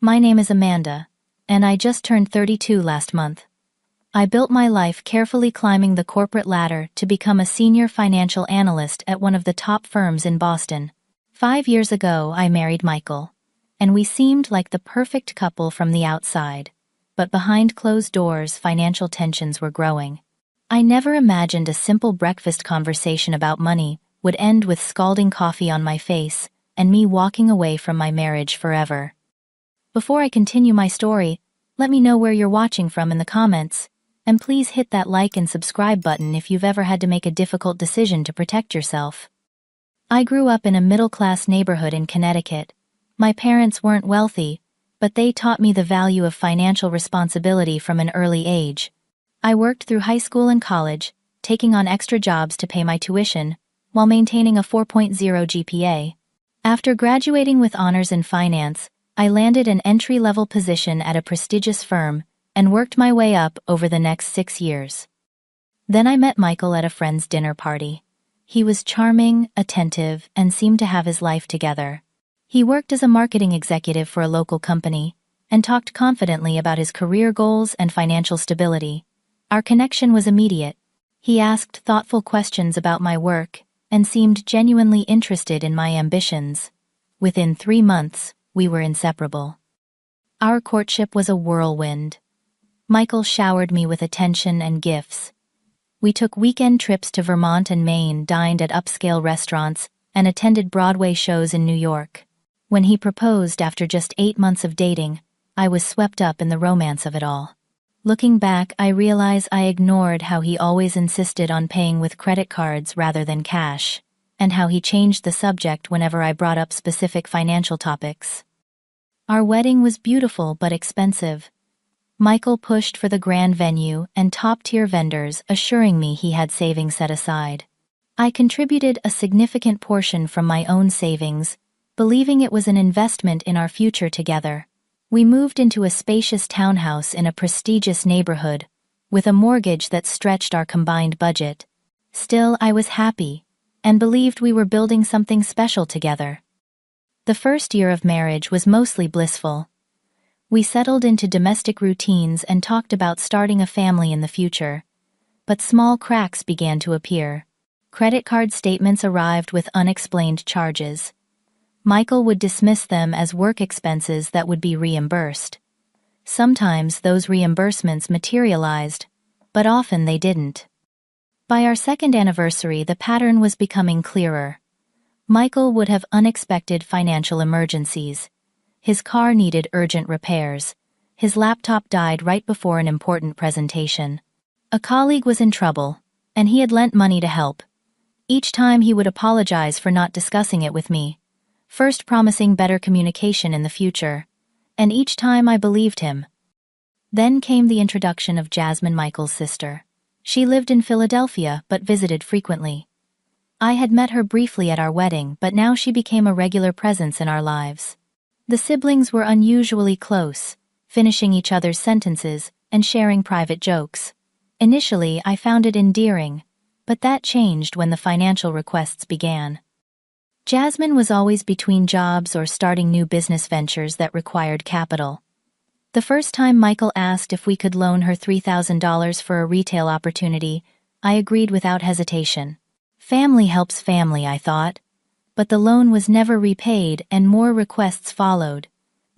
My name is Amanda, and I just turned 32 last month. I built my life carefully climbing the corporate ladder to become a senior financial analyst at one of the top firms in Boston. 5 years ago, I married Michael, and we seemed like the perfect couple from the outside. But behind closed doors, financial tensions were growing. I never imagined a simple breakfast conversation about money would end with scalding coffee on my face and me walking away from my marriage forever. Before I continue my story, let me know where you're watching from in the comments, and please hit that like and subscribe button if you've ever had to make a difficult decision to protect yourself. I grew up in a middle-class neighborhood in Connecticut. My parents weren't wealthy, but they taught me the value of financial responsibility from an early age. I worked through high school and college, taking on extra jobs to pay my tuition, while maintaining a 4.0 GPA. After graduating with honors in finance, I landed an entry-level position at a prestigious firm and worked my way up over the next 6 years. Then I met Michael at a friend's dinner party. He was charming, attentive, and seemed to have his life together. He worked as a marketing executive for a local company and talked confidently about his career goals and financial stability. Our connection was immediate. He asked thoughtful questions about my work and seemed genuinely interested in my ambitions. Within 3 months, we were inseparable. Our courtship was a whirlwind. Michael showered me with attention and gifts. We took weekend trips to Vermont and Maine, dined at upscale restaurants, and attended Broadway shows in New York. When he proposed after just 8 months of dating, I was swept up in the romance of it all. Looking back, I realize I ignored how he always insisted on paying with credit cards rather than cash, and how he changed the subject whenever I brought up specific financial topics. Our wedding was beautiful but expensive. Michael pushed for the grand venue and top-tier vendors, assuring me he had savings set aside. I contributed a significant portion from my own savings, believing it was an investment in our future together. We moved into a spacious townhouse in a prestigious neighborhood, with a mortgage that stretched our combined budget. Still, I was happy, and believed we were building something special together. The first year of marriage was mostly blissful. We settled into domestic routines and talked about starting a family in the future. But small cracks began to appear. Credit card statements arrived with unexplained charges. Michael would dismiss them as work expenses that would be reimbursed. Sometimes those reimbursements materialized, but often they didn't. By our second anniversary, the pattern was becoming clearer. Michael would have unexpected financial emergencies. His car needed urgent repairs. His laptop died right before an important presentation. A colleague was in trouble, and he had lent money to help. Each time he would apologize for not discussing it with me, first promising better communication in the future, and each time I believed him. Then came the introduction of Jasmine, Michael's sister. She lived in Philadelphia but visited frequently. I had met her briefly at our wedding, but now she became a regular presence in our lives. The siblings were unusually close, finishing each other's sentences and sharing private jokes. Initially, I found it endearing, but that changed when the financial requests began. Jasmine was always between jobs or starting new business ventures that required capital. The first time Michael asked if we could loan her $3,000 for a retail opportunity, I agreed without hesitation. Family helps family, I thought. But the loan was never repaid and more requests followed.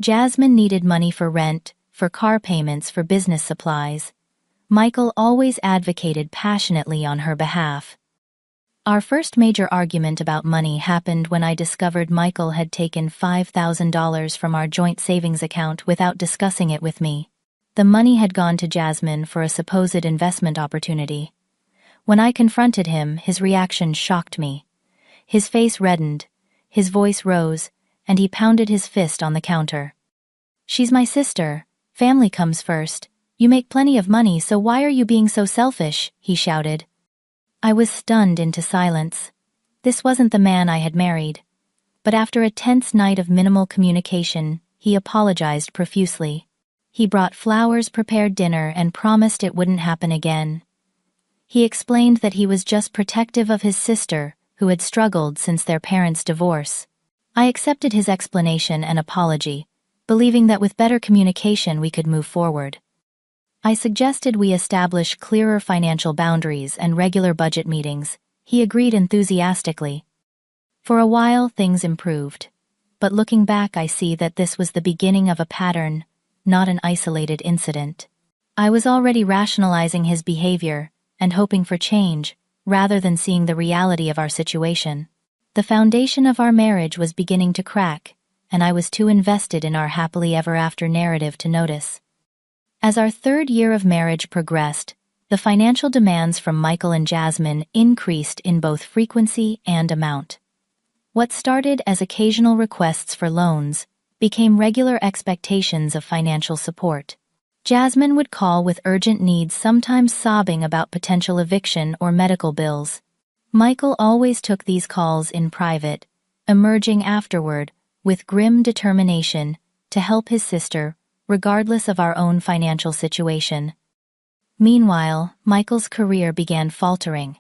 Jasmine needed money for rent, for car payments, for business supplies. Michael always advocated passionately on her behalf. Our first major argument about money happened when I discovered Michael had taken $5,000 from our joint savings account without discussing it with me. The money had gone to Jasmine for a supposed investment opportunity. When I confronted him, his reaction shocked me. His face reddened, his voice rose, and he pounded his fist on the counter. "She's my sister. Family comes first. You make plenty of money, so why are you being so selfish?" he shouted. I was stunned into silence. This wasn't the man I had married. But after a tense night of minimal communication, he apologized profusely. He brought flowers, prepared dinner, and promised it wouldn't happen again. He explained that he was just protective of his sister, who had struggled since their parents' divorce. I accepted his explanation and apology, believing that with better communication we could move forward. I suggested we establish clearer financial boundaries and regular budget meetings. He agreed enthusiastically. For a while, things improved. But looking back, I see that this was the beginning of a pattern, not an isolated incident. I was already rationalizing his behavior and hoping for change, rather than seeing the reality of our situation. The foundation of our marriage was beginning to crack, and I was too invested in our happily ever after narrative to notice. As our third year of marriage progressed, the financial demands from Michael and Jasmine increased in both frequency and amount. What started as occasional requests for loans became regular expectations of financial support. Jasmine would call with urgent needs, sometimes sobbing about potential eviction or medical bills. Michael always took these calls in private, emerging afterward with grim determination to help his sister, regardless of our own financial situation. Meanwhile, Michael's career began faltering.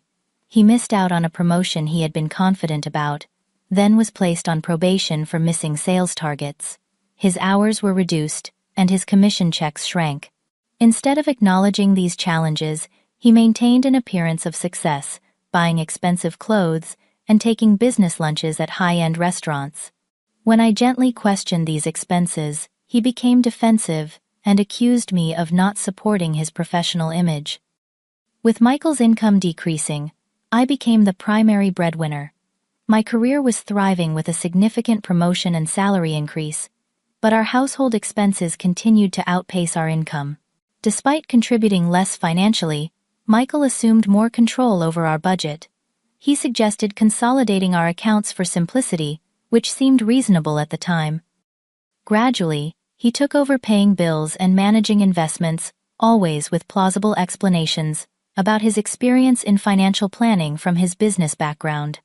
He missed out on a promotion he had been confident about, then was placed on probation for missing sales targets. His hours were reduced, and his commission checks shrank. Instead of acknowledging these challenges, he maintained an appearance of success, buying expensive clothes and taking business lunches at high-end restaurants. When I gently questioned these expenses, he became defensive and accused me of not supporting his professional image. With Michael's income decreasing, I became the primary breadwinner. My career was thriving with a significant promotion and salary increase, but our household expenses continued to outpace our income. Despite contributing less financially, Michael assumed more control over our budget. He suggested consolidating our accounts for simplicity, which seemed reasonable at the time. Gradually, he took over paying bills and managing investments, always with plausible explanations about his experience in financial planning from his business background.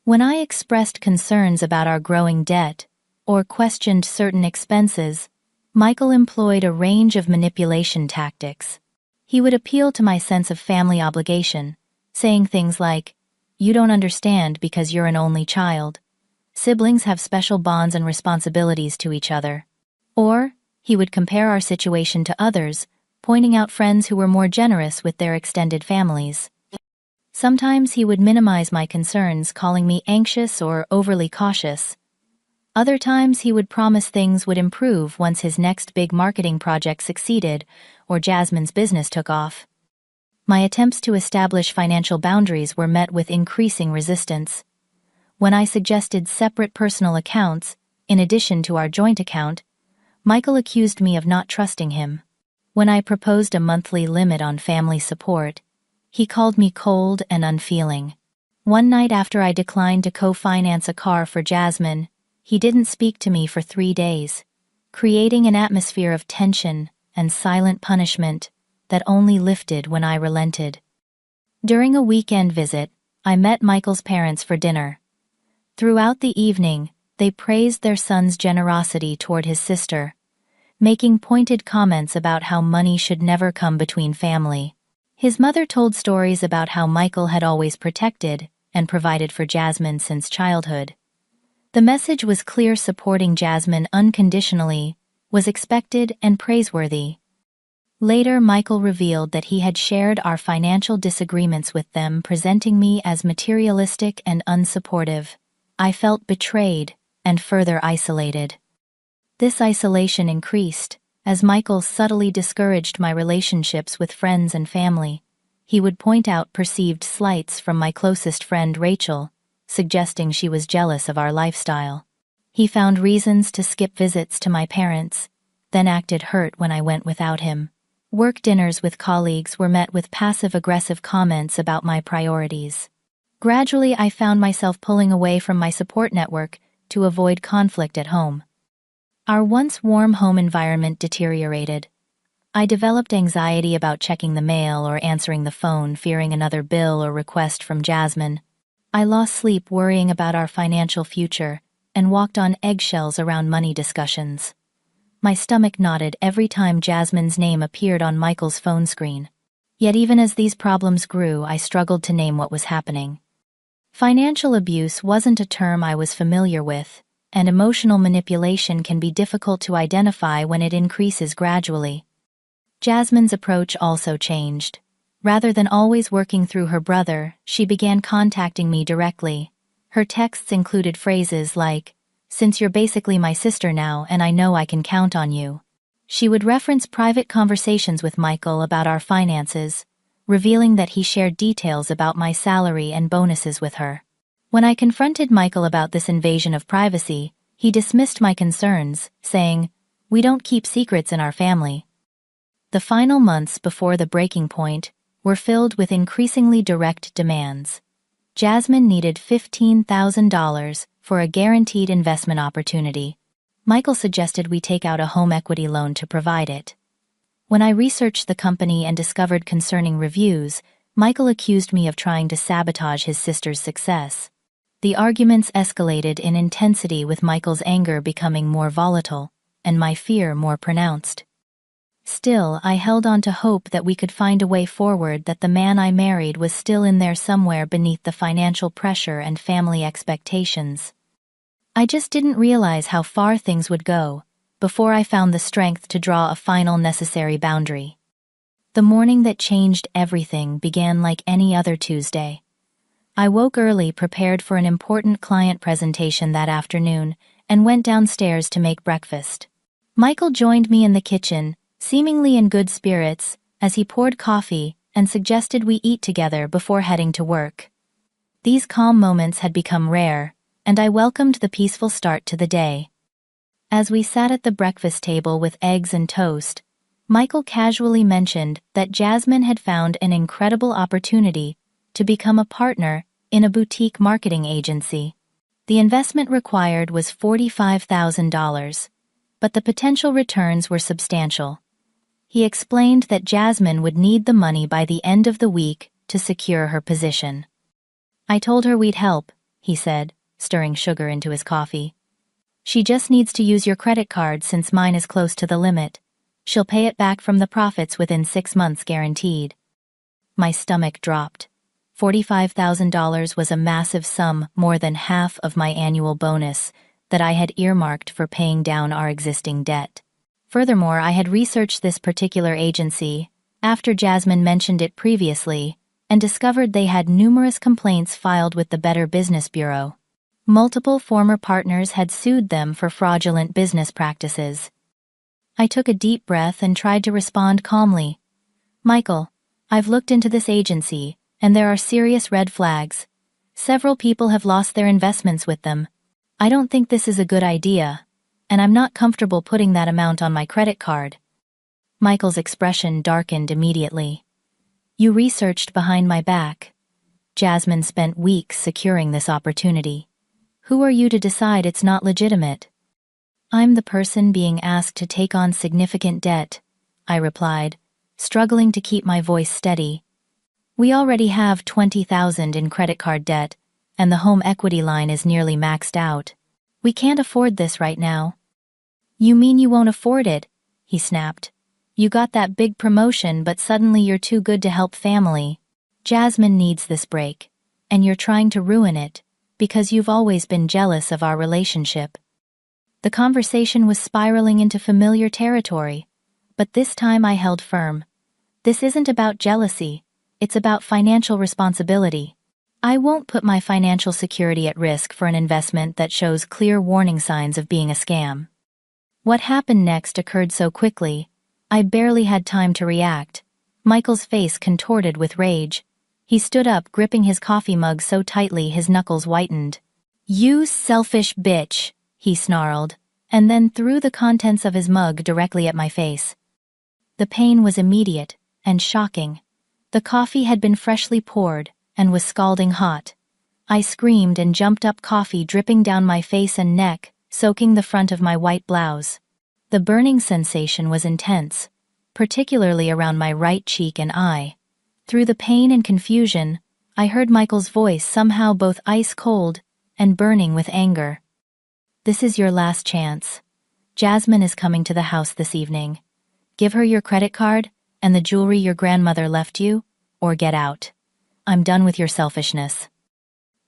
When I expressed concerns about our growing debt or questioned certain expenses, Michael employed a range of manipulation tactics. He would appeal to my sense of family obligation, saying things like, "You don't understand because you're an only child. Siblings have special bonds and responsibilities to each other." Or, he would compare our situation to others, pointing out friends who were more generous with their extended families. Sometimes he would minimize my concerns, calling me anxious or overly cautious. Other times he would promise things would improve once his next big marketing project succeeded or Jasmine's business took off. My attempts to establish financial boundaries were met with increasing resistance. When I suggested separate personal accounts, in addition to our joint account, Michael accused me of not trusting him. When I proposed a monthly limit on family support, he called me cold and unfeeling. One night after I declined to co-finance a car for Jasmine, he didn't speak to me for 3 days, creating an atmosphere of tension and silent punishment that only lifted when I relented. During a weekend visit, I met Michael's parents for dinner. Throughout the evening, they praised their son's generosity toward his sister, making pointed comments about how money should never come between family. His mother told stories about how Michael had always protected and provided for Jasmine since childhood. The message was clear: supporting Jasmine unconditionally was expected and praiseworthy. Later, Michael revealed that he had shared our financial disagreements with them, presenting me as materialistic and unsupportive. I felt betrayed and further isolated. This isolation increased as Michael subtly discouraged my relationships with friends and family. He would point out perceived slights from my closest friend Rachel, suggesting she was jealous of our lifestyle. He found reasons to skip visits to my parents, then acted hurt when I went without him. Work dinners with colleagues were met with passive-aggressive comments about my priorities. Gradually, I found myself pulling away from my support network to avoid conflict at home. Our once warm home environment deteriorated. I developed anxiety about checking the mail or answering the phone, fearing another bill or request from Jasmine. I lost sleep worrying about our financial future and walked on eggshells around money discussions. My stomach knotted every time Jasmine's name appeared on Michael's phone screen. Yet even as these problems grew, I struggled to name what was happening. Financial abuse wasn't a term I was familiar with, and emotional manipulation can be difficult to identify when it increases gradually. Jasmine's approach also changed. Rather than always working through her brother, she began contacting me directly. Her texts included phrases like, "Since you're basically my sister now and I know I can count on you." She would reference private conversations with Michael about our finances, revealing that he shared details about my salary and bonuses with her. When I confronted Michael about this invasion of privacy, he dismissed my concerns, saying, "We don't keep secrets in our family." The final months before the breaking point were filled with increasingly direct demands. Jasmine needed $15,000 for a guaranteed investment opportunity. Michael suggested we take out a home equity loan to provide it. When I researched the company and discovered concerning reviews, Michael accused me of trying to sabotage his sister's success. The arguments escalated in intensity, with Michael's anger becoming more volatile, and my fear more pronounced. Still, I held on to hope that we could find a way forward, that the man I married was still in there somewhere beneath the financial pressure and family expectations. I just didn't realize how far things would go before I found the strength to draw a final necessary boundary. The morning that changed everything began like any other Tuesday. I woke early, prepared for an important client presentation that afternoon, and went downstairs to make breakfast. Michael joined me in the kitchen, seemingly in good spirits, as he poured coffee and suggested we eat together before heading to work. These calm moments had become rare, and I welcomed the peaceful start to the day. As we sat at the breakfast table with eggs and toast, Michael casually mentioned that Jasmine had found an incredible opportunity to become a partner in a boutique marketing agency. The investment required was $45,000, but the potential returns were substantial. He explained that Jasmine would need the money by the end of the week to secure her position. "I told her we'd help," he said, stirring sugar into his coffee. "She just needs to use your credit card since mine is close to the limit. She'll pay it back from the profits within 6 months guaranteed." My stomach dropped. $45,000 was a massive sum, more than half of my annual bonus, that I had earmarked for paying down our existing debt. Furthermore, I had researched this particular agency after Jasmine mentioned it previously and discovered they had numerous complaints filed with the Better Business Bureau. Multiple former partners had sued them for fraudulent business practices. I took a deep breath and tried to respond calmly. "Michael, I've looked into this agency, and there are serious red flags. Several people have lost their investments with them. I don't think this is a good idea, and I'm not comfortable putting that amount on my credit card." Michael's expression darkened immediately. "You researched behind my back. Jasmine spent weeks securing this opportunity. Who are you to decide it's not legitimate?" "I'm the person being asked to take on significant debt," I replied, struggling to keep my voice steady. "We already have $20,000 in credit card debt, and the home equity line is nearly maxed out. We can't afford this right now." "You mean you won't afford it?" he snapped. "You got that big promotion, but suddenly you're too good to help family. Jasmine needs this break, and you're trying to ruin it because you've always been jealous of our relationship." The conversation was spiraling into familiar territory, but this time I held firm. This isn't about jealousy, it's about financial responsibility. I won't put my financial security at risk for an investment that shows clear warning signs of being a scam. What happened next occurred so quickly, I barely had time to react. Michael's face contorted with rage. He stood up, gripping his coffee mug so tightly his knuckles whitened. "You selfish bitch," he snarled, and then threw the contents of his mug directly at my face. The pain was immediate and shocking. The coffee had been freshly poured and was scalding hot. I screamed and jumped up, coffee dripping down my face and neck, soaking the front of my white blouse. The burning sensation was intense, particularly around my right cheek and eye. Through the pain and confusion, I heard Michael's voice, somehow both ice-cold and burning with anger. "This is your last chance. Jasmine is coming to the house this evening. Give her your credit card and the jewelry your grandmother left you, or get out. I'm done with your selfishness."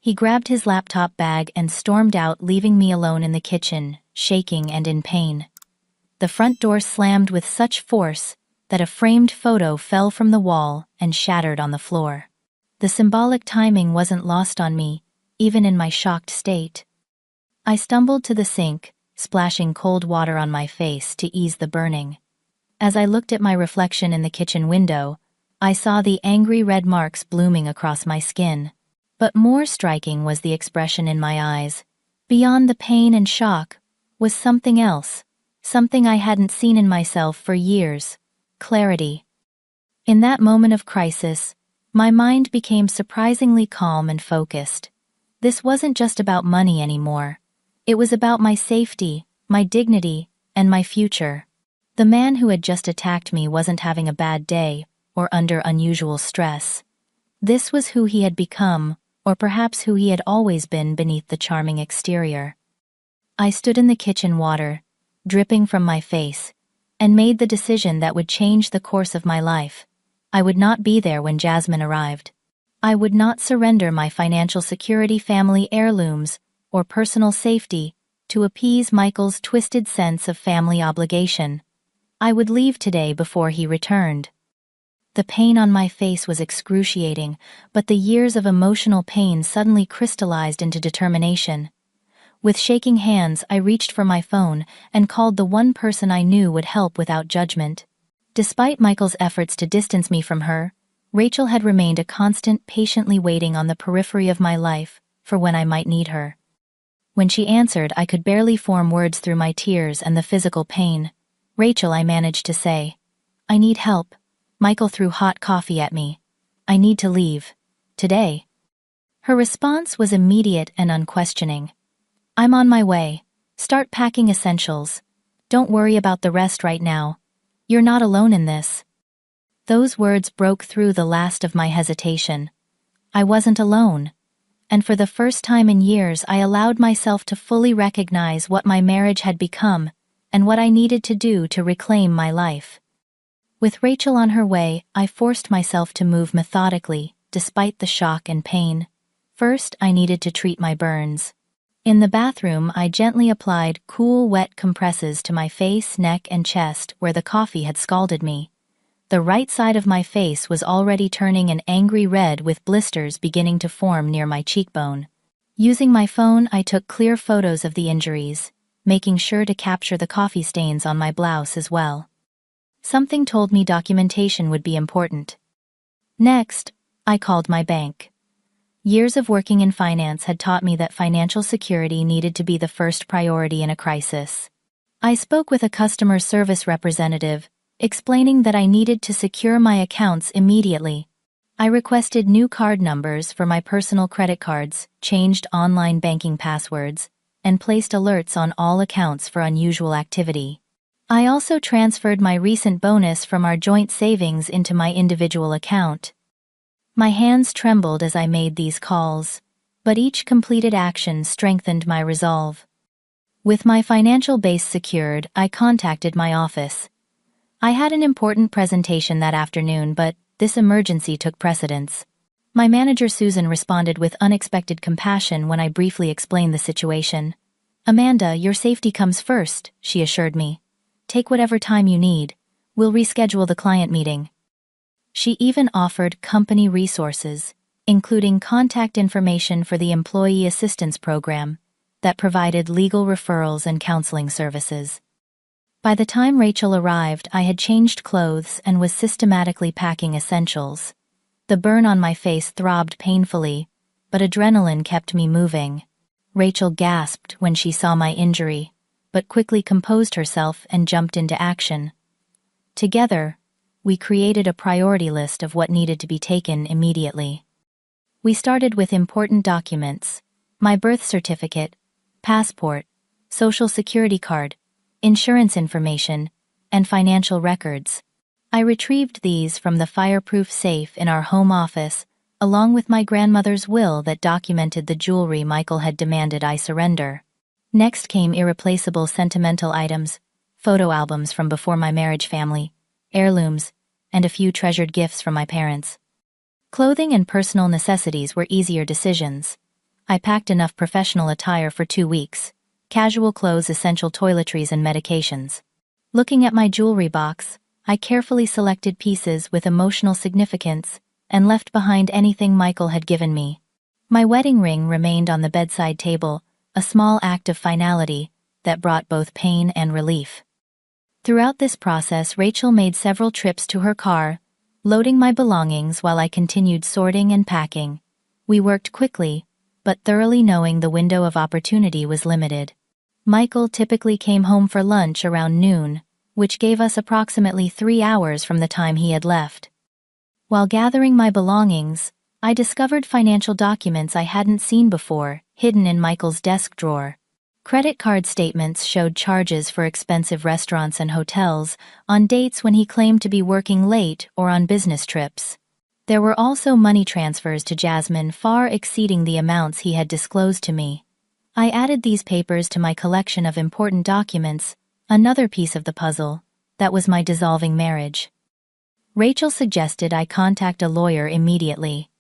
He grabbed his laptop bag and stormed out, leaving me alone in the kitchen, shaking and in pain. The front door slammed with such force that a framed photo fell from the wall and shattered on the floor. The symbolic timing wasn't lost on me, even in my shocked state. I stumbled to the sink, splashing cold water on my face to ease the burning. As I looked at my reflection in the kitchen window, I saw the angry red marks blooming across my skin. But more striking was the expression in my eyes. Beyond the pain and shock was something else, something I hadn't seen in myself for years: clarity. In that moment of crisis, my mind became surprisingly calm and focused. This wasn't just about money anymore. It was about my safety, my dignity, and my future. The man who had just attacked me wasn't having a bad day or under unusual stress. This was who he had become, or perhaps who he had always been beneath the charming exterior. I stood in the kitchen water, dripping from my face, and made the decision that would change the course of my life. I would not be there when Jasmine arrived. I would not surrender my financial security, family heirlooms, or personal safety to appease Michael's twisted sense of family obligation. I would leave today before he returned. The pain on my face was excruciating, but the years of emotional pain suddenly crystallized into determination. With shaking hands, I reached for my phone and called the one person I knew would help without judgment. Despite Michael's efforts to distance me from her, Rachel had remained a constant, patiently waiting on the periphery of my life for when I might need her. When she answered, I could barely form words through my tears and the physical pain. "Rachel," I managed to say. "I need help." Michael threw hot coffee at me. "I need to leave. Today." Her response was immediate and unquestioning. "I'm on my way. Start packing essentials. Don't worry about the rest right now. You're not alone in this." Those words broke through the last of my hesitation. I wasn't alone. And for the first time in years, I allowed myself to fully recognize what my marriage had become and what I needed to do to reclaim my life. With Rachel on her way, I forced myself to move methodically, despite the shock and pain. First, I needed to treat my burns. In the bathroom, I gently applied cool, wet compresses to my face, neck, and chest where the coffee had scalded me. The right side of my face was already turning an angry red with blisters beginning to form near my cheekbone. Using my phone, I took clear photos of the injuries, making sure to capture the coffee stains on my blouse as well. Something told me documentation would be important. Next, I called my bank. Years of working in finance had taught me that financial security needed to be the first priority in a crisis. I spoke with a customer service representative, explaining that I needed to secure my accounts immediately. I requested new card numbers for my personal credit cards, changed online banking passwords, and placed alerts on all accounts for unusual activity. I also transferred my recent bonus from our joint savings into my individual account. My hands trembled as I made these calls, but each completed action strengthened my resolve. With my financial base secured, I contacted my office. I had an important presentation that afternoon, but this emergency took precedence. My manager Susan responded with unexpected compassion when I briefly explained the situation. "Amanda, your safety comes first," she assured me. "Take whatever time you need. We'll reschedule the client meeting." She even offered company resources, including contact information for the Employee Assistance Program, that provided legal referrals and counseling services. By the time Rachel arrived, I had changed clothes and was systematically packing essentials. The burn on my face throbbed painfully, but adrenaline kept me moving. Rachel gasped when she saw my injury, but quickly composed herself and jumped into action. Together, we created a priority list of what needed to be taken immediately. We started with important documents: my birth certificate, passport, social security card, insurance information, and financial records. I retrieved these from the fireproof safe in our home office, along with my grandmother's will that documented the jewelry Michael had demanded I surrender. Next came irreplaceable sentimental items, photo albums from before my marriage family, heirlooms, and a few treasured gifts from my parents. Clothing and personal necessities were easier decisions. I packed enough professional attire for 2 weeks. Casual clothes, essential toiletries, and medications. Looking at my jewelry box, I carefully selected pieces with emotional significance and left behind anything Michael had given me. My wedding ring remained on the bedside table, a small act of finality that brought both pain and relief. Throughout this process, Rachel made several trips to her car, loading my belongings while I continued sorting and packing. We worked quickly, but thoroughly, knowing the window of opportunity was limited. Michael typically came home for lunch around noon, which gave us approximately 3 hours from the time he had left. While gathering my belongings, I discovered financial documents I hadn't seen before, hidden in Michael's desk drawer. Credit card statements showed charges for expensive restaurants and hotels on dates when he claimed to be working late or on business trips. There were also money transfers to Jasmine far exceeding the amounts he had disclosed to me. I added these papers to my collection of important documents, another piece of the puzzle. That was my dissolving marriage. Rachel suggested I contact a lawyer immediately.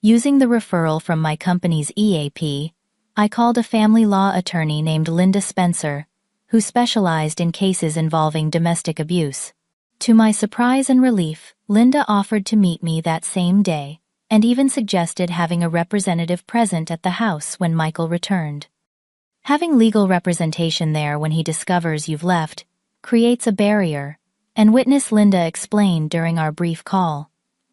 Using the referral from my company's EAP, I called a family law attorney named Linda Spencer, who specialized in cases involving domestic abuse. To my surprise and relief, Linda offered to meet me that same day, and even suggested having a representative present at the house when Michael returned. Having legal representation there when he discovers you've left creates a barrier, and witness Linda explained during our brief call.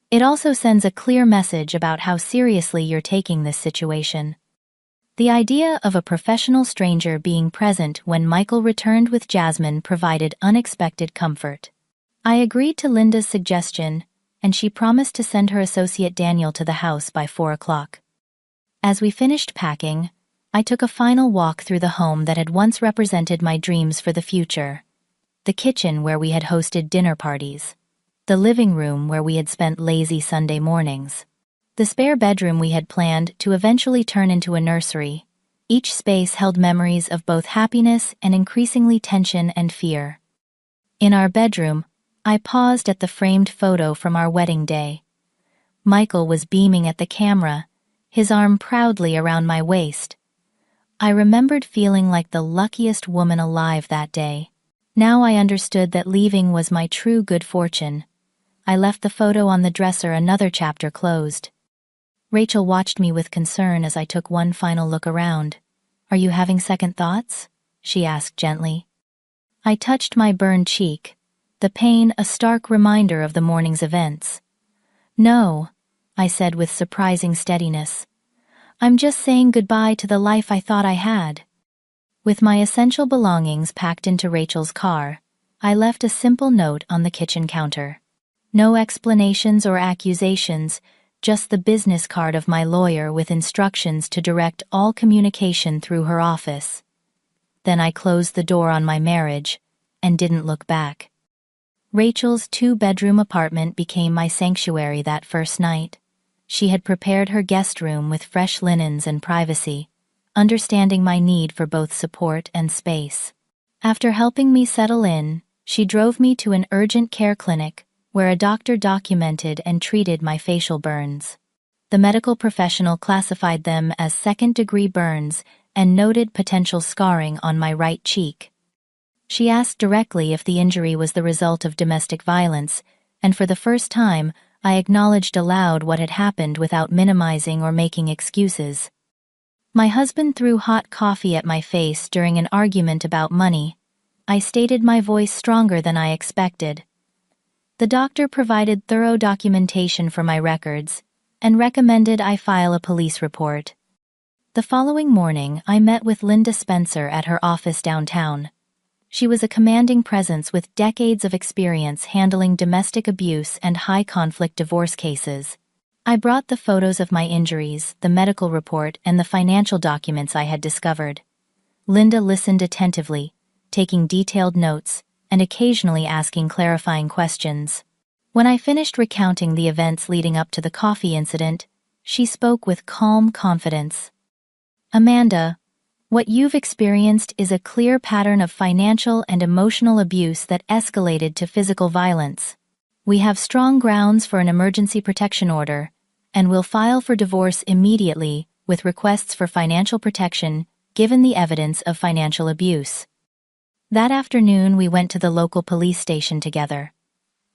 It also sends a clear message about how seriously you're taking this situation. The idea of a professional stranger being present when Michael returned with Jasmine provided unexpected comfort. I agreed to Linda's suggestion, and she promised to send her associate Daniel to the house by 4 o'clock. As we finished packing, I took a final walk through the home that had once represented my dreams for the future. The kitchen where we had hosted dinner parties. The living room where we had spent lazy Sunday mornings. The spare bedroom we had planned to eventually turn into a nursery. Each space held memories of both happiness and increasingly tension and fear. In our bedroom, I paused at the framed photo from our wedding day. Michael was beaming at the camera, his arm proudly around my waist. I remembered feeling like the luckiest woman alive that day. Now I understood that leaving was my true good fortune. I left the photo on the dresser, another chapter closed. Rachel watched me with concern as I took one final look around. "Are you having second thoughts?" she asked gently. I touched my burned cheek, the pain a stark reminder of the morning's events. "No," I said with surprising steadiness. "I'm just saying goodbye to the life I thought I had." With my essential belongings packed into Rachel's car, I left a simple note on the kitchen counter. No explanations or accusations, just the business card of my lawyer with instructions to direct all communication through her office. Then I closed the door on my marriage and didn't look back. Rachel's 2-bedroom apartment became my sanctuary that first night. She had prepared her guest room with fresh linens and privacy, understanding my need for both support and space. After helping me settle in, she drove me to an urgent care clinic where a doctor documented and treated my facial burns. The medical professional classified them as second-degree burns and noted potential scarring on my right cheek. She asked directly if the injury was the result of domestic violence, and for the first time, I acknowledged aloud what had happened without minimizing or making excuses. My husband threw hot coffee at my face during an argument about money. I stated my voice stronger than I expected. The doctor provided thorough documentation for my records and recommended I file a police report. The following morning, I met with Linda Spencer at her office downtown. She was a commanding presence with decades of experience handling domestic abuse and high-conflict divorce cases. I brought the photos of my injuries, the medical report, and the financial documents I had discovered. Linda listened attentively, taking detailed notes, and occasionally asking clarifying questions. When I finished recounting the events leading up to the coffee incident, she spoke with calm confidence. "Amanda, what you've experienced is a clear pattern of financial and emotional abuse that escalated to physical violence. We have strong grounds for an emergency protection order, and will file for divorce immediately with requests for financial protection given the evidence of financial abuse. That afternoon, we went to the local police station together.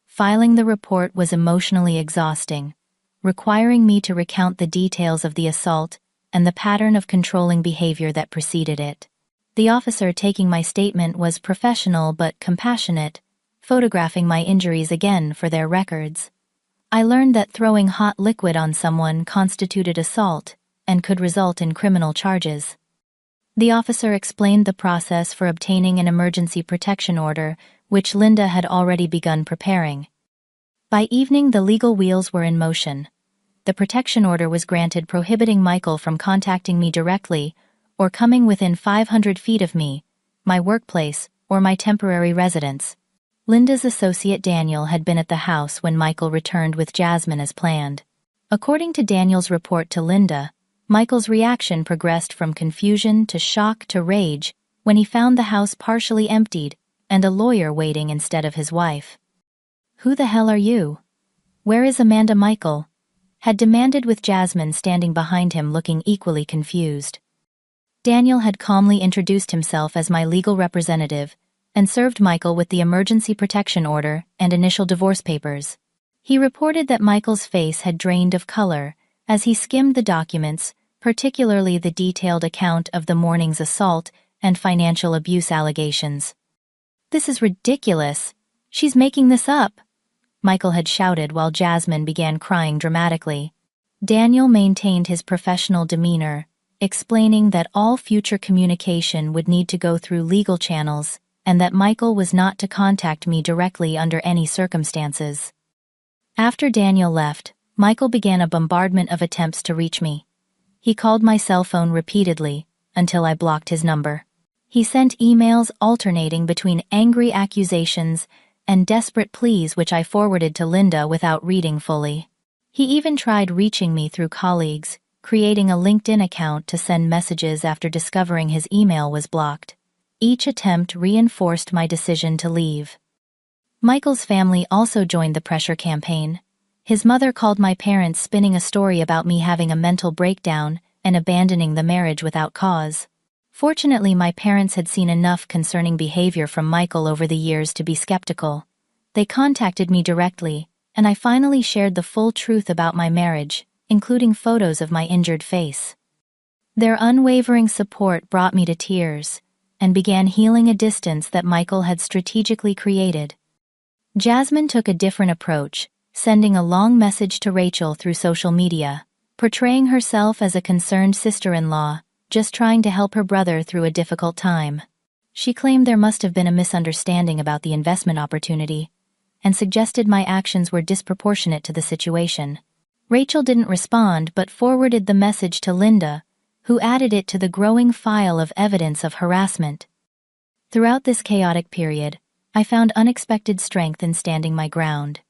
Filing the report was emotionally exhausting, requiring me to recount the details of the assault and the pattern of controlling behavior that preceded it. The officer taking my statement was professional but compassionate, photographing my injuries again for their records. I learned that throwing hot liquid on someone constituted assault and could result in criminal charges. The officer explained the process for obtaining an emergency protection order, which Linda had already begun preparing. By evening, the legal wheels were in motion. The protection order was granted prohibiting Michael from contacting me directly or coming within 500 feet of me, my workplace, or my temporary residence. Linda's associate Daniel had been at the house when Michael returned with Jasmine as planned. According to Daniel's report to Linda, Michael's reaction progressed from confusion to shock to rage when he found the house partially emptied and a lawyer waiting instead of his wife. "Who the hell are you? Where is Amanda?" Michael had demanded, with Jasmine standing behind him looking equally confused. Daniel had calmly introduced himself as my legal representative and served Michael with the emergency protection order and initial divorce papers. He reported that Michael's face had drained of color as he skimmed the documents, particularly the detailed account of the morning's assault and financial abuse allegations. "This is ridiculous. She's making this up," Michael had shouted while Jasmine began crying dramatically. Daniel maintained his professional demeanor, explaining that all future communication would need to go through legal channels and that Michael was not to contact me directly under any circumstances. After Daniel left, Michael began a bombardment of attempts to reach me. He called my cell phone repeatedly until I blocked his number. He sent emails alternating between angry accusations and desperate pleas, which I forwarded to Linda without reading fully. He even tried reaching me through colleagues, creating a LinkedIn account to send messages after discovering his email was blocked. Each attempt reinforced my decision to leave. Michael's family also joined the pressure campaign. His mother called my parents, spinning a story about me having a mental breakdown and abandoning the marriage without cause. Fortunately, my parents had seen enough concerning behavior from Michael over the years to be skeptical. They contacted me directly, and I finally shared the full truth about my marriage, including photos of my injured face. Their unwavering support brought me to tears and began healing a distance that Michael had strategically created. Jasmine took a different approach, sending a long message to Rachel through social media, portraying herself as a concerned sister-in-law, just trying to help her brother through a difficult time. She claimed there must have been a misunderstanding about the investment opportunity, and suggested my actions were disproportionate to the situation. Rachel didn't respond but forwarded the message to Linda, who added it to the growing file of evidence of harassment. Throughout this chaotic period, I found unexpected strength in standing my ground.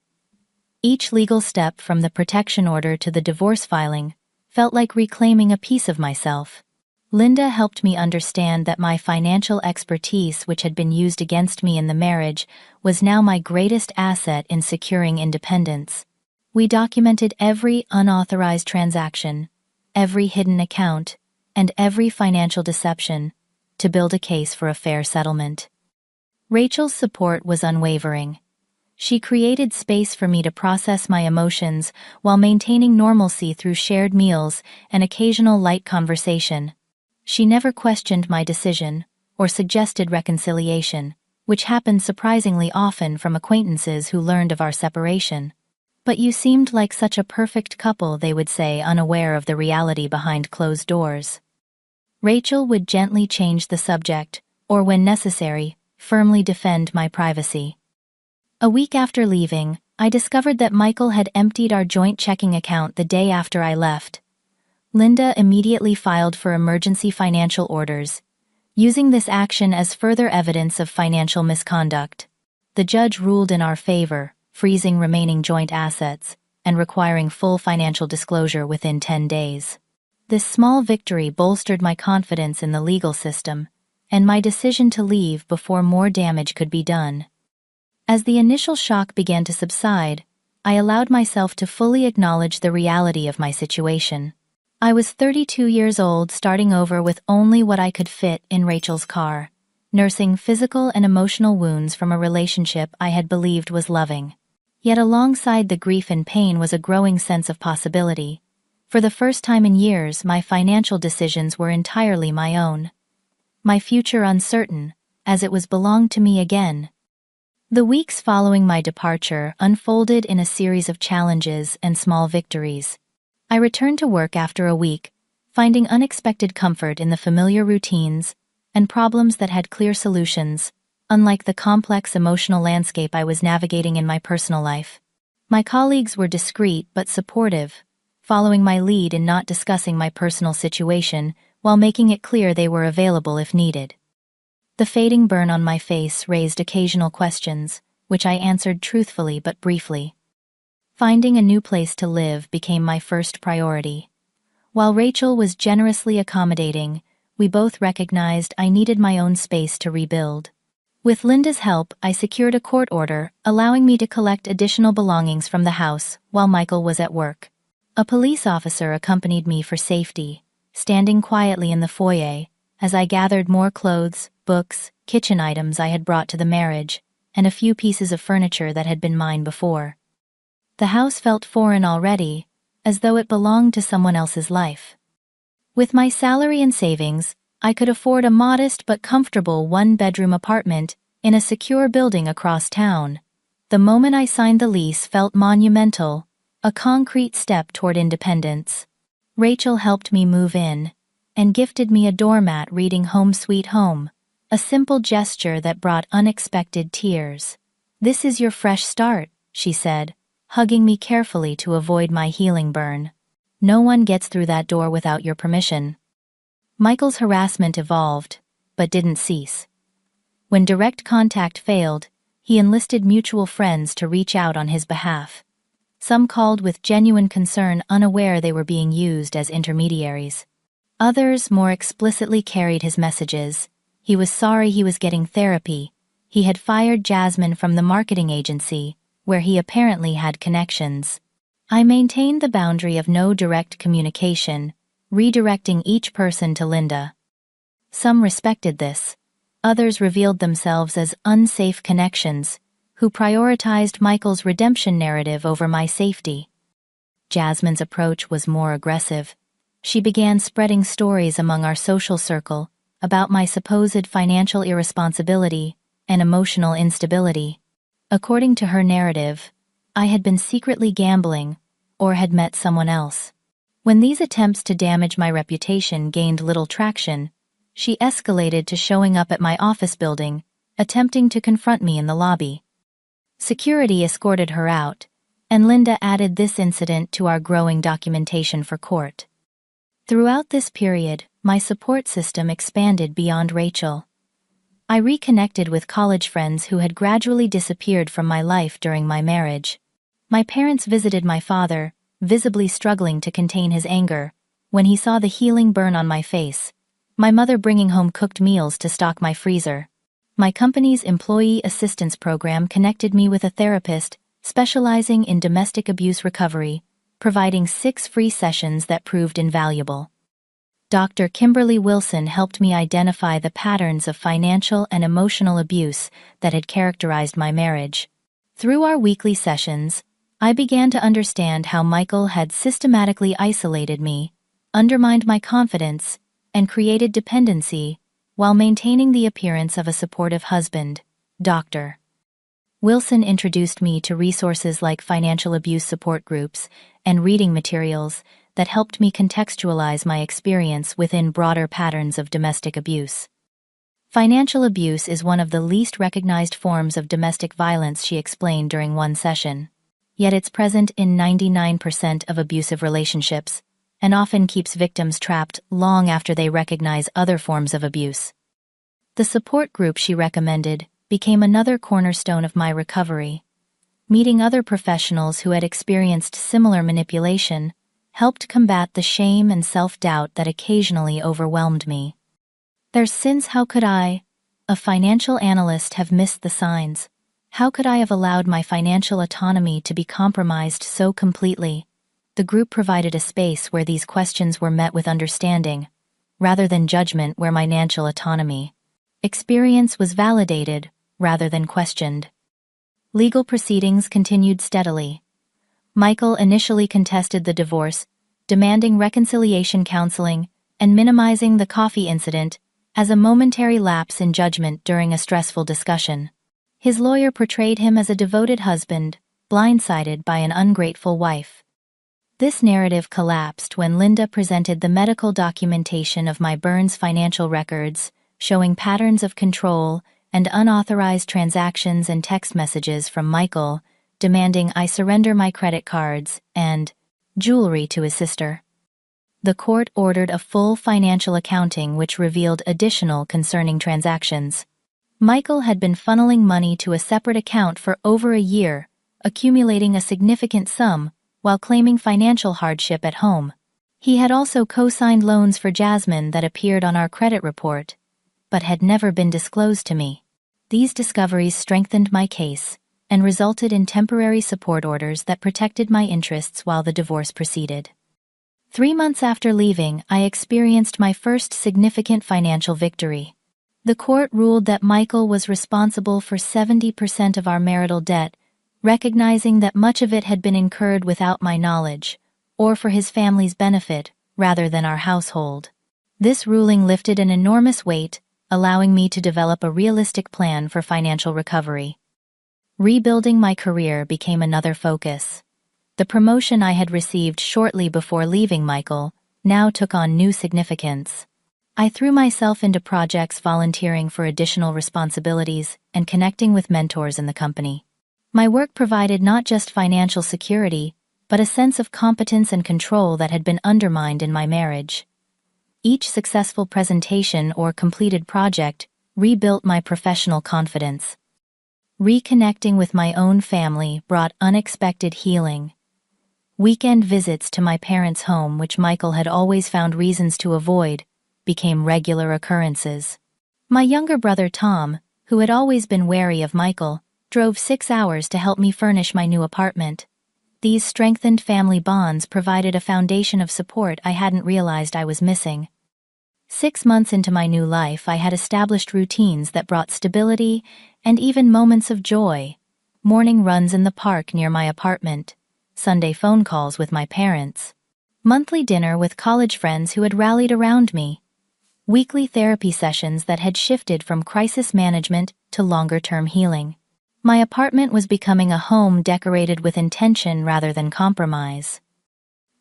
Each legal step, from the protection order to the divorce filing, felt like reclaiming a piece of myself. Linda helped me understand that my financial expertise, which had been used against me in the marriage, was now my greatest asset in securing independence. We documented every unauthorized transaction, every hidden account, and every financial deception to build a case for a fair settlement. Rachel's support was unwavering. She created space for me to process my emotions while maintaining normalcy through shared meals and occasional light conversation. She never questioned my decision or suggested reconciliation, which happened surprisingly often from acquaintances who learned of our separation. "But you seemed like such a perfect couple," they would say, unaware of the reality behind closed doors. Rachel would gently change the subject, or when necessary, firmly defend my privacy. A week after leaving, I discovered that Michael had emptied our joint checking account the day after I left. Linda immediately filed for emergency financial orders, using this action as further evidence of financial misconduct. The judge ruled in our favor, freezing remaining joint assets and requiring full financial disclosure within 10 days. This small victory bolstered my confidence in the legal system and my decision to leave before more damage could be done. As the initial shock began to subside, I allowed myself to fully acknowledge the reality of my situation. I was 32 years old, starting over with only what I could fit in Rachel's car, nursing physical and emotional wounds from a relationship I had believed was loving. Yet alongside the grief and pain was a growing sense of possibility. For the first time in years, my financial decisions were entirely my own. My future uncertain, as it was belonged to me again. The weeks following my departure unfolded in a series of challenges and small victories. I returned to work after a week, finding unexpected comfort in the familiar routines and problems that had clear solutions, unlike the complex emotional landscape I was navigating in my personal life. My colleagues were discreet but supportive, following my lead in not discussing my personal situation while making it clear they were available if needed. The fading burn on my face raised occasional questions, which I answered truthfully but briefly. Finding a new place to live became my first priority. While Rachel was generously accommodating, we both recognized I needed my own space to rebuild. With Linda's help, I secured a court order, allowing me to collect additional belongings from the house while Michael was at work. A police officer accompanied me for safety, standing quietly in the foyer as I gathered more clothes, books, kitchen items I had brought to the marriage, and a few pieces of furniture that had been mine before. The house felt foreign already, as though it belonged to someone else's life. With my salary and savings, I could afford a modest but comfortable one-bedroom apartment in a secure building across town. The moment I signed the lease felt monumental, a concrete step toward independence. Rachel helped me move in and gifted me a doormat reading "Home Sweet Home," a simple gesture that brought unexpected tears. "This is your fresh start," she said, hugging me carefully to avoid my healing burn. "No one gets through that door without your permission." Michael's harassment evolved, but didn't cease. When direct contact failed, he enlisted mutual friends to reach out on his behalf. Some called with genuine concern, unaware they were being used as intermediaries. Others more explicitly carried his messages. He was sorry he was getting therapy. He had fired Jasmine from the marketing agency, where he apparently had connections. I maintained the boundary of no direct communication, redirecting each person to Linda. Some respected this. Others revealed themselves as unsafe connections, who prioritized Michael's redemption narrative over my safety. Jasmine's approach was more aggressive. She began spreading stories among our social circle about my supposed financial irresponsibility and emotional instability. According to her narrative, I had been secretly gambling or had met someone else. When these attempts to damage my reputation gained little traction, she escalated to showing up at my office building, attempting to confront me in the lobby. Security escorted her out, and Linda added this incident to our growing documentation for court. Throughout this period, my support system expanded beyond Rachel. I reconnected with college friends who had gradually disappeared from my life during my marriage. My parents visited my father, visibly struggling to contain his anger, when he saw the healing burn on my face. My mother bringing home cooked meals to stock my freezer. My company's employee assistance program connected me with a therapist specializing in domestic abuse recovery, providing 6 free sessions that proved invaluable. Dr. Kimberly Wilson helped me identify the patterns of financial and emotional abuse that had characterized my marriage. Through our weekly sessions, I began to understand how Michael had systematically isolated me, undermined my confidence, and created dependency, while maintaining the appearance of a supportive husband. Dr. Wilson introduced me to resources like financial abuse support groups and reading materials that helped me contextualize my experience within broader patterns of domestic abuse. Financial abuse is one of the least recognized forms of domestic violence, she explained during one session. Yet it's present in 99% of abusive relationships, and often keeps victims trapped long after they recognize other forms of abuse. The support group she recommended became another cornerstone of my recovery. Meeting other professionals who had experienced similar manipulation helped combat the shame and self-doubt that occasionally overwhelmed me. How could I, a financial analyst, have missed the signs? How could I have allowed my financial autonomy to be compromised so completely? The group provided a space where these questions were met with understanding, rather than judgment where financial autonomy. Experience was validated, rather than questioned. Legal proceedings continued steadily. Michael initially contested the divorce, demanding reconciliation counseling and minimizing the coffee incident as a momentary lapse in judgment during a stressful discussion. His lawyer portrayed him as a devoted husband, blindsided by an ungrateful wife. This narrative collapsed when Linda presented the medical documentation of my Burns financial records, showing patterns of control and unauthorized transactions and text messages from Michael, demanding I surrender my credit cards and jewelry to his sister. The court ordered a full financial accounting which revealed additional concerning transactions. Michael had been funneling money to a separate account for over a year, accumulating a significant sum while claiming financial hardship at home. He had also co-signed loans for Jasmine that appeared on our credit report, but had never been disclosed to me. These discoveries strengthened my case and resulted in temporary support orders that protected my interests while the divorce proceeded. 3 months after leaving, I experienced my first significant financial victory. The court ruled that Michael was responsible for 70% of our marital debt, recognizing that much of it had been incurred without my knowledge, or for his family's benefit, rather than our household. This ruling lifted an enormous weight, allowing me to develop a realistic plan for financial recovery. Rebuilding my career became another focus. The promotion I had received shortly before leaving Michael now took on new significance. I threw myself into projects volunteering for additional responsibilities and connecting with mentors in the company. My work provided not just financial security, but a sense of competence and control that had been undermined in my marriage. Each successful presentation or completed project rebuilt my professional confidence. Reconnecting with my own family brought unexpected healing. Weekend visits to my parents' home, which Michael had always found reasons to avoid, became regular occurrences. My younger brother Tom, who had always been wary of Michael, drove 6 hours to help me furnish my new apartment. These strengthened family bonds provided a foundation of support I hadn't realized I was missing. 6 months into my new life, I had established routines that brought stability and even moments of joy. Morning runs in the park near my apartment, Sunday phone calls with my parents, monthly dinner with college friends who had rallied around me, weekly therapy sessions that had shifted from crisis management to longer-term healing. My apartment was becoming a home decorated with intention rather than compromise.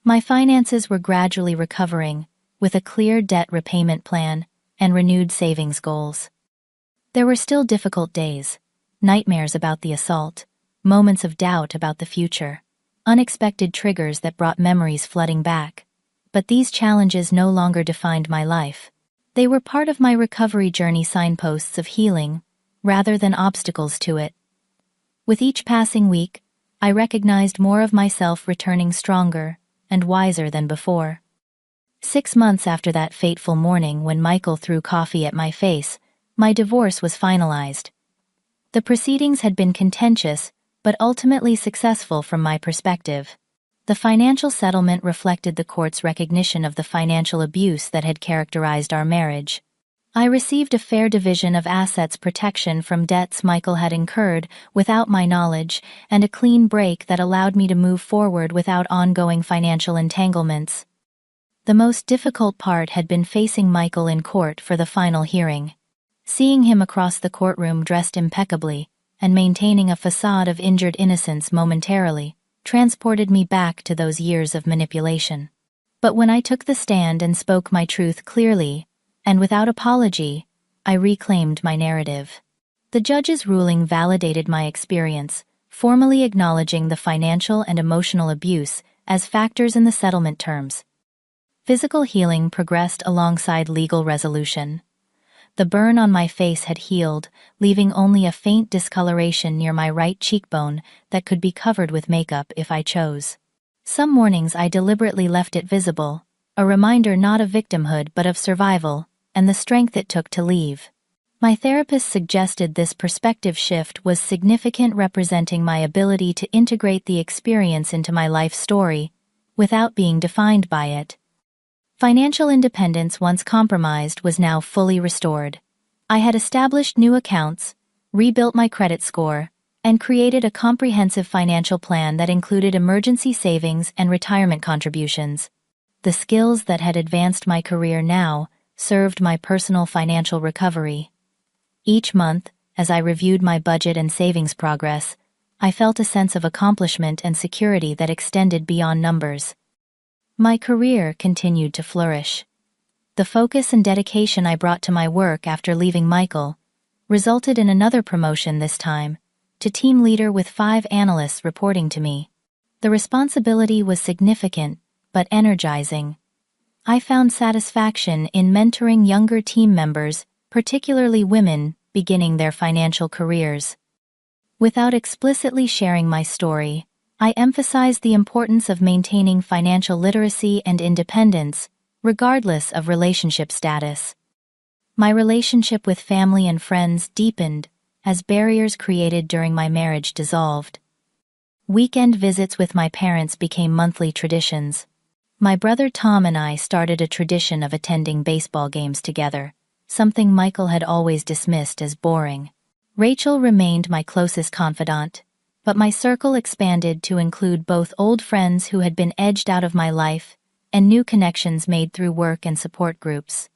My finances were gradually recovering, with a clear debt repayment plan and renewed savings goals. There were still difficult days, nightmares about the assault, moments of doubt about the future, unexpected triggers that brought memories flooding back. But these challenges no longer defined my life. They were part of my recovery journey, signposts of healing, rather than obstacles to it. With each passing week, I recognized more of myself returning stronger and wiser than before. 6 months after that fateful morning when Michael threw coffee at my face, my divorce was finalized. The proceedings had been contentious, but ultimately successful from my perspective. The financial settlement reflected the court's recognition of the financial abuse that had characterized our marriage. I received a fair division of assets, protection from debts Michael had incurred without my knowledge, and a clean break that allowed me to move forward without ongoing financial entanglements. The most difficult part had been facing Michael in court for the final hearing. Seeing him across the courtroom dressed impeccably and maintaining a facade of injured innocence momentarily transported me back to those years of manipulation. But when I took the stand and spoke my truth clearly, and without apology, I reclaimed my narrative. The judge's ruling validated my experience, formally acknowledging the financial and emotional abuse as factors in the settlement terms. Physical healing progressed alongside legal resolution. The burn on my face had healed, leaving only a faint discoloration near my right cheekbone that could be covered with makeup if I chose. Some mornings I deliberately left it visible, a reminder not of victimhood but of survival, and the strength it took to leave. My therapist suggested this perspective shift was significant, representing my ability to integrate the experience into my life story, without being defined by it. Financial independence once compromised was now fully restored. I had established new accounts, rebuilt my credit score, and created a comprehensive financial plan that included emergency savings and retirement contributions. The skills that had advanced my career now served my personal financial recovery. Each month, as I reviewed my budget and savings progress, I felt a sense of accomplishment and security that extended beyond numbers. My career continued to flourish. The focus and dedication I brought to my work after leaving Michael resulted in another promotion this time, to team leader with 5 analysts reporting to me. The responsibility was significant, but energizing. I found satisfaction in mentoring younger team members, particularly women, beginning their financial careers. Without explicitly sharing my story, I emphasized the importance of maintaining financial literacy and independence, regardless of relationship status. My relationship with family and friends deepened as barriers created during my marriage dissolved. Weekend visits with my parents became monthly traditions. My brother Tom and I started a tradition of attending baseball games together, something Michael had always dismissed as boring. Rachel remained my closest confidant, but my circle expanded to include both old friends who had been edged out of my life and new connections made through work and support groups.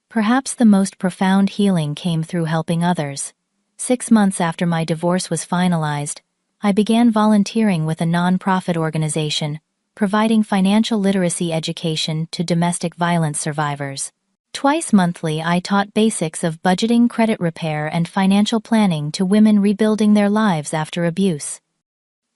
Perhaps the most profound healing came through helping others. 6 months after my divorce was finalized, I began volunteering with a nonprofit organization, providing financial literacy education to domestic violence survivors. Twice monthly, I taught basics of budgeting, credit repair, and financial planning to women rebuilding their lives after abuse.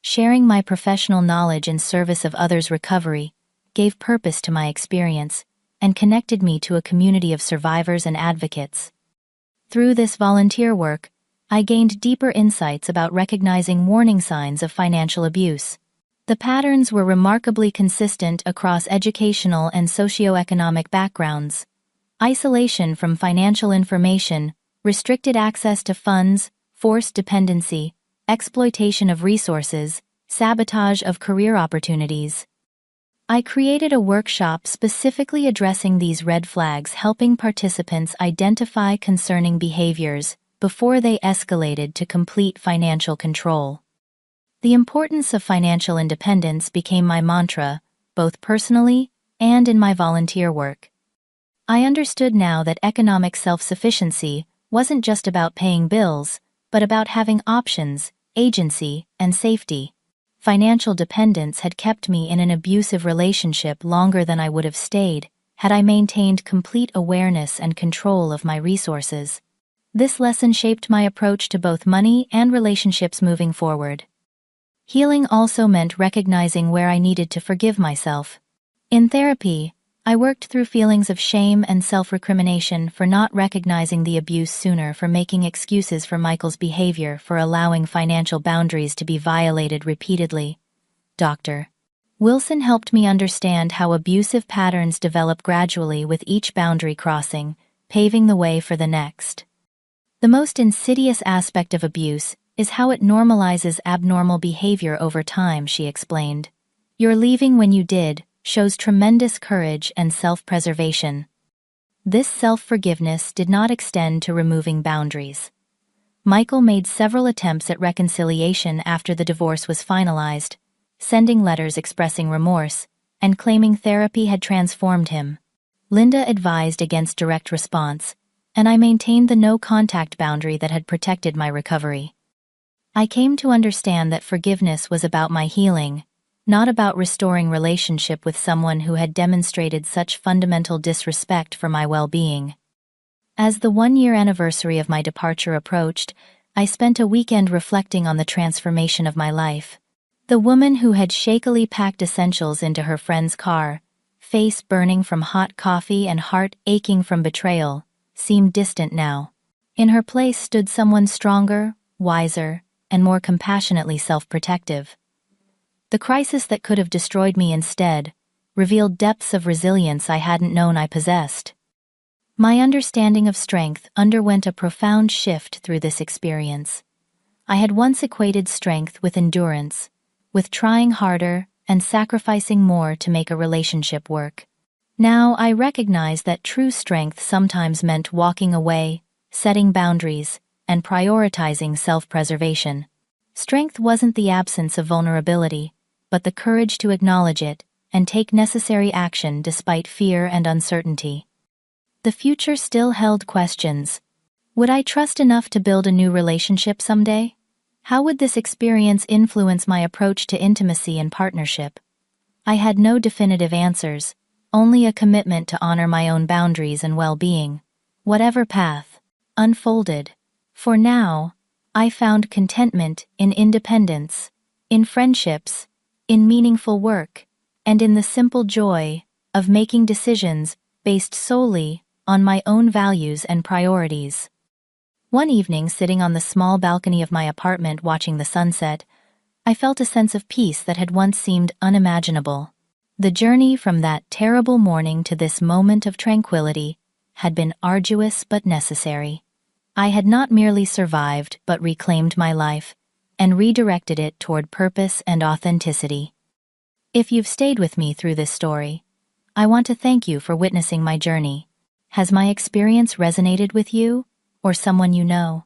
Sharing my professional knowledge in service of others' recovery gave purpose to my experience and connected me to a community of survivors and advocates. Through this volunteer work, I gained deeper insights about recognizing warning signs of financial abuse. The patterns were remarkably consistent across educational and socioeconomic backgrounds. Isolation from financial information, restricted access to funds, forced dependency, exploitation of resources, sabotage of career opportunities. I created a workshop specifically addressing these red flags, helping participants identify concerning behaviors before they escalated to complete financial control. The importance of financial independence became my mantra, both personally and in my volunteer work. I understood now that economic self-sufficiency wasn't just about paying bills, but about having options, agency, and safety. Financial dependence had kept me in an abusive relationship longer than I would have stayed, had I maintained complete awareness and control of my resources. This lesson shaped my approach to both money and relationships moving forward. Healing also meant recognizing where I needed to forgive myself. In therapy, I worked through feelings of shame and self-recrimination for not recognizing the abuse sooner, for making excuses for Michael's behavior, for allowing financial boundaries to be violated repeatedly. Dr. Wilson helped me understand how abusive patterns develop gradually with each boundary crossing, paving the way for the next. The most insidious aspect of abuse is how it normalizes abnormal behavior over time, she explained. Your leaving when you did shows tremendous courage and self-preservation. This self-forgiveness did not extend to removing boundaries. Michael made several attempts at reconciliation after the divorce was finalized, sending letters expressing remorse and claiming therapy had transformed him. Linda advised against direct response, and I maintained the no-contact boundary that had protected my recovery. I came to understand that forgiveness was about my healing, not about restoring relationship with someone who had demonstrated such fundamental disrespect for my well-being. As the 1-year anniversary of my departure approached, I spent a weekend reflecting on the transformation of my life. The woman who had shakily packed essentials into her friend's car, face burning from hot coffee and heart aching from betrayal, seemed distant now. In her place stood someone stronger, wiser, and more compassionately self-protective. The crisis that could have destroyed me instead revealed depths of resilience I hadn't known I possessed. My understanding of strength underwent a profound shift through this experience. I had once equated strength with endurance, with trying harder and sacrificing more to make a relationship work. Now I recognize that true strength sometimes meant walking away, setting boundaries, and prioritizing self-preservation. Strength wasn't the absence of vulnerability, but the courage to acknowledge it and take necessary action despite fear and uncertainty. The future still held questions. Would I trust enough to build a new relationship someday? How would this experience influence my approach to intimacy and partnership? I had no definitive answers, only a commitment to honor my own boundaries and well-being. Whatever path unfolded. For now, I found contentment in independence, in friendships, in meaningful work, and in the simple joy of making decisions based solely on my own values and priorities. One evening, sitting on the small balcony of my apartment watching the sunset, I felt a sense of peace that had once seemed unimaginable. The journey from that terrible morning to this moment of tranquility had been arduous but necessary. I had not merely survived but reclaimed my life and redirected it toward purpose and authenticity. If you've stayed with me through this story, I want to thank you for witnessing my journey. Has my experience resonated with you or someone you know?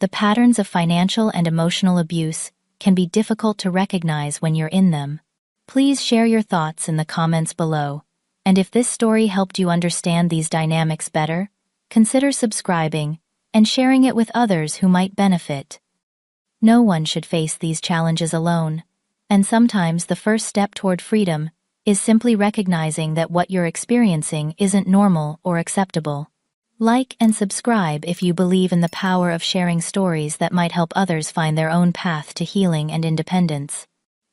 The patterns of financial and emotional abuse can be difficult to recognize when you're in them. Please share your thoughts in the comments below, and if this story helped you understand these dynamics better, consider subscribing and sharing it with others who might benefit. No one should face these challenges alone, and sometimes the first step toward freedom is simply recognizing that what you're experiencing isn't normal or acceptable. Like and subscribe if you believe in the power of sharing stories that might help others find their own path to healing and independence.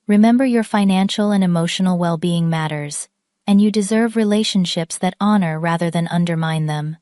Remember, your financial and emotional well-being matters, and you deserve relationships that honor rather than undermine them.